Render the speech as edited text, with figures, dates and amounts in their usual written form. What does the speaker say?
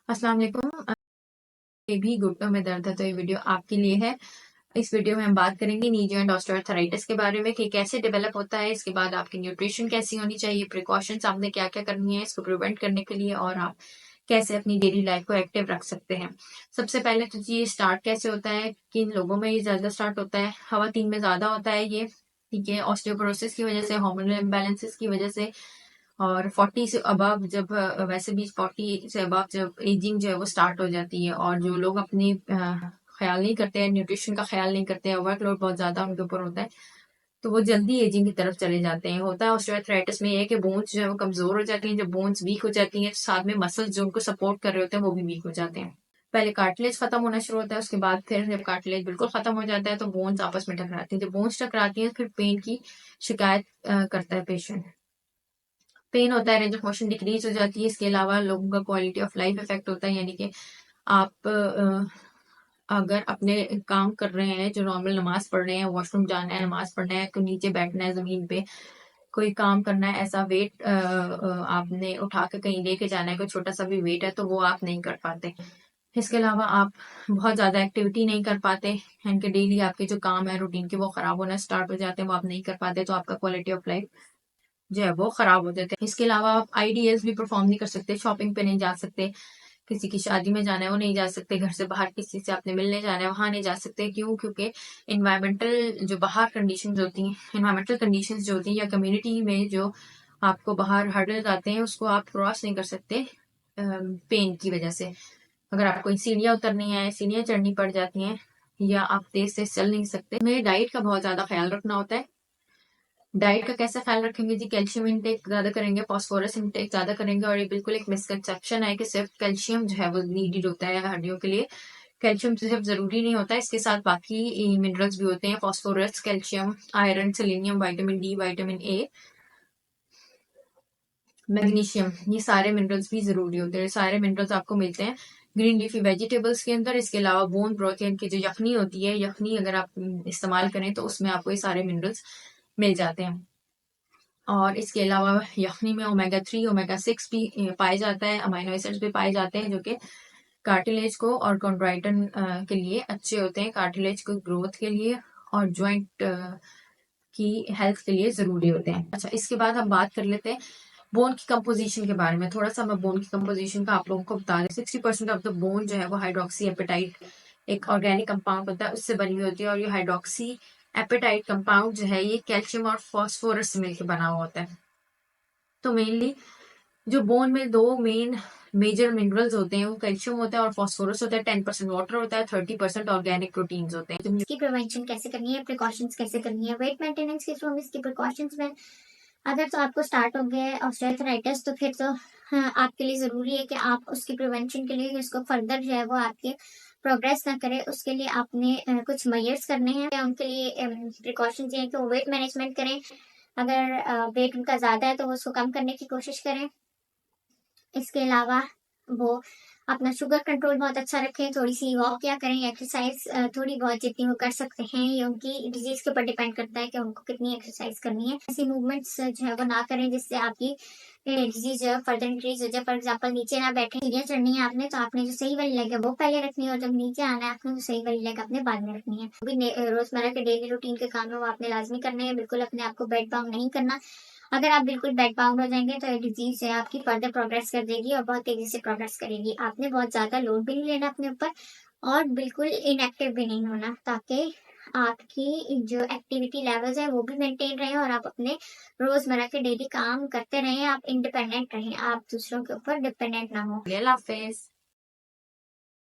अस्सलाम वालेकुम। ये भी घुटनों में दर्द है तो ये वीडियो आपके लिए है। इस वीडियो में हम बात करेंगे नी जॉइंट ऑस्टियोआर्थराइटिस के बारे में कि कैसे डेवलप होता है, इसके बाद आपकी न्यूट्रिशन कैसी होनी चाहिए, प्रिकॉशंस आपने क्या क्या करनी है इसको प्रिवेंट करने के लिए, और आप कैसे अपनी डेली लाइफ को एक्टिव रख सकते हैं। सबसे पहले तो ये स्टार्ट कैसे होता है, किन लोगों में ये ज्यादा स्टार्ट होता है। खवातीन में ज्यादा होता है ये, ठीक है, ऑस्टियोपोरोसिस की वजह से, हार्मोनल इम्बैलेंसेस की वजह से। और 40 से अबव जब वैसे भी 40 से अबव जब एजिंग जो है वो स्टार्ट हो जाती है, और जो लोग अपनी ख्याल नहीं करते हैं, न्यूट्रिशन का ख्याल नहीं करते हैं, वर्कलोड बहुत ज्यादा उनके ऊपर होता है, तो वो जल्दी एजिंग की तरफ चले जाते हैं। होता है ऑस्टियोआर्थराइटिस में ये कि बोन्स जो है वो कमजोर हो जाती हैं। जब बोन्स वीक हो जाती हैं, साथ में मसल्स जो उनको सपोर्ट कर रहे होते हैं वो भी वीक हो जाते हैं। पहले कार्टिलेज खत्म होना शुरू होता है, उसके बाद फिर जब कार्टिलेज बिल्कुल खत्म हो जाता है तो बोन्स आपस में टकराती हैं। जब बोन्स टकराती हैं फिर पेन की शिकायत करता है पेशेंट। पेन होता है, रेंज ऑफ मोशन डिक्रीज हो जाती है। इसके अलावा लोगों का क्वालिटी ऑफ लाइफ इफेक्ट होता है, यानी कि आप अगर अपने काम कर रहे हैं, जो नॉर्मल नमाज पढ़ रहे हैं, वॉशरूम जाना है, नमाज पढ़ना है, तो नीचे बैठना है जमीन पे, कोई काम करना है, ऐसा वेट आपने उठा के कहीं लेके जाना है, कोई छोटा सा भी वेट है तो वो आप नहीं कर पाते। इसके अलावा आप बहुत ज्यादा एक्टिविटी नहीं कर पाते, यानी कि डेली आपके जो काम है रूटीन के वो खराब होना स्टार्ट हो जाते हैं, वो आप नहीं कर पाते, तो आपका क्वालिटी ऑफ लाइफ जो है वो खराब हो जाते हैं। इसके अलावा आप आईडीएस भी परफॉर्म नहीं कर सकते, शॉपिंग पे नहीं जा सकते, किसी की शादी में जाना है वो नहीं जा सकते, घर से बाहर किसी से आपने मिलने जाना है वहां नहीं जा सकते। क्यों? क्योंकि इन्वायरमेंटल जो बाहर कंडीशंस होती हैं, इन्वायरमेंटल कंडीशंस जो होती हैं या कम्युनिटी में जो आपको बाहर हर्डल्स आते हैं उसको आप क्रॉस नहीं कर सकते पेन की वजह से। अगर आपको सीढ़ियाँ उतरनी है, सीढ़ियाँ चढ़नी पड़ जाती हैं, या आप तेज से चल नहीं सकते। मेरे डाइट का बहुत ज्यादा ख्याल रखना होता है। डाइट का कैसे ख्याल रखेंगे जी? कैल्शियम इंटेक ज्यादा करेंगे, फास्फोरस इंटेक ज्यादा करेंगे। और ये बिल्कुल एक मिसकंसेप्शन है कि सिर्फ कैल्शियम जो है वो नीडेड होता है हड्डियों के लिए। कैल्शियम सिर्फ जरूरी नहीं होता, इसके साथ बाकी मिनरल्स भी होते हैं, phosphorus, calcium, iron, selenium, vitamin D, vitamin A, magnesium, ये सारे मिनरल्स भी जरूरी होते हैं। सारे मिनरल्स आपको मिलते हैं ग्रीन लीफी वेजिटेबल्स के अंदर। इसके अलावा बोन प्रोटीन की जो यखनी होती है, यखनी अगर आप इस्तेमाल करें तो उसमें आपको ये सारे मिनरल्स मिल जाते हैं। और इसके अलावा यखनी में ओमेगा 3, ओमेगा 6 भी पाया जाता है, अमीनो एसिड्स भी पाए जाते हैं जो कि कार्टिलेज को और कॉन्ड्राइटन के लिए अच्छे होते हैं, कार्टिलेज को ग्रोथ के लिए और जॉइंट की हेल्थ के लिए जरूरी होते हैं। अच्छा, इसके बाद हम बात कर लेते हैं बोन की कंपोजिशन के बारे में। थोड़ा सा मैं बोन की कंपोजिशन का आप लोगों को बता दें। 60% ऑफ द बोन जो है वो हाइड्रोक्सी एपेटाइट, एक ऑर्गेनिक कंपाउंड होता है, उससे बनी हुई होती है। और ये हाइड्रोक्सी एपेटाइट कंपाउंड जो है ये कैल्शियम और फॉस्फोरस से मिलकर बना हुआ होता है। तो मेनली जो बोन में दो मेन मेजर मिनरल्स होते हैं वो कैल्शियम होता है और फॉस्फोरस होता है। 10% वाटर होता है, 30% ऑर्गेनिक प्रोटीन्स होते हैं। इसकी प्रिवेंशन कैसे करनी है, प्रिकॉशंस कैसे करनी है, वेट मेंटेनेंस के थ्रू हम इसकी प्रिकॉशंस में अगर तो आपको स्टार्ट हो गया है ऑस्टियोआर्थराइटिस तो फिर तो हाँ, आपके लिए ज़रूरी है कि आप उसकी प्रिवेंशन के लिए उसको फर्दर जो है वो आपके प्रोग्रेस ना करे, उसके लिए आपने कुछ मेजर्स करने हैं। उनके लिए प्रिकॉशंस ये हैं कि वो वेट मैनेजमेंट करें। अगर वेट उनका ज़्यादा है तो वो उसको कम करने की कोशिश करें। इसके अलावा वो अपना शुगर कंट्रोल बहुत अच्छा रखें, थोड़ी सी वॉक किया करें, एक्सरसाइज थोड़ी बहुत जितनी वो कर सकते हैं। ये उनकी डिजीज के ऊपर डिपेंड करता है कि उनको कितनी एक्सरसाइज करनी है। ऐसी मूवमेंट्स जो है वो ना करें जिससे आपकी डिजीज जो है फर्दर इंक्रीज हो जाए। फॉर एग्जाम्पल नीचे ना बैठे, सीढ़ियाँ चढ़नी है आपने तो आपने जो सही वाली लेग है वो पहले रखनी है, और जब नीचे आना है आपने जो सही वाली लेग अपने बाद में रखनी है। वो भी रोजमर्रा के डेली रूटीन के काम है वो आपने लाजमी करने हैं। बिल्कुल अपने आप को बेड बाउंड नहीं करना। अगर आप बिल्कुल बेड बाउंड हो जाएंगे तो ये डिजीज है आपकी फर्दर प्रोग्रेस कर देगी और बहुत तेजी से प्रोग्रेस करेगी। आपने बहुत ज्यादा लोड भी नहीं लेना अपने ऊपर और बिल्कुल इनएक्टिव भी नहीं होना, ताकि आपकी जो एक्टिविटी लेवल्स है वो भी मेंटेन रहे और आप अपने रोजमर्रा के डेली काम करते रहें। आप इंडिपेंडेंट रहें, आप दूसरों के ऊपर डिपेंडेंट ना हो। अल्लाह हाफिज।